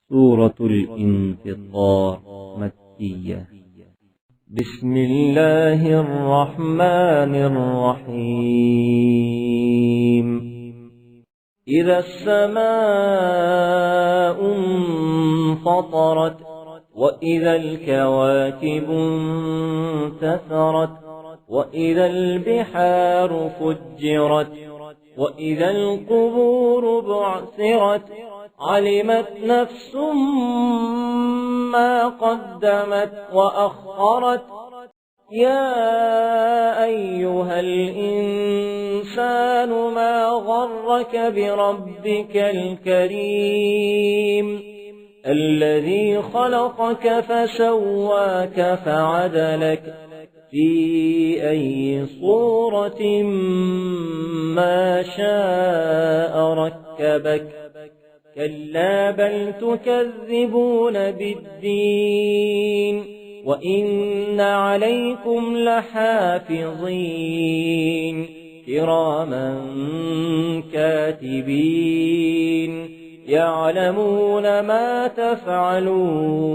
سورة الانفطار مكية. بسم الله الرحمن الرحيم. إذا السماء انفطرت وإذا الكواكب انتثرت وإذا البحار فجرت وإذا القبور بعثرت علمت نفس ما قدمت وأخرت. يا أيها الإنسان ما غرك بربك الكريم الذي خلقك فسواك فعدلك في أي صورة ما شاء ركبك. كلا بل تكذبون بالدين وإن عليكم لحافظين كراما كاتبين يعلمون ما تفعلون.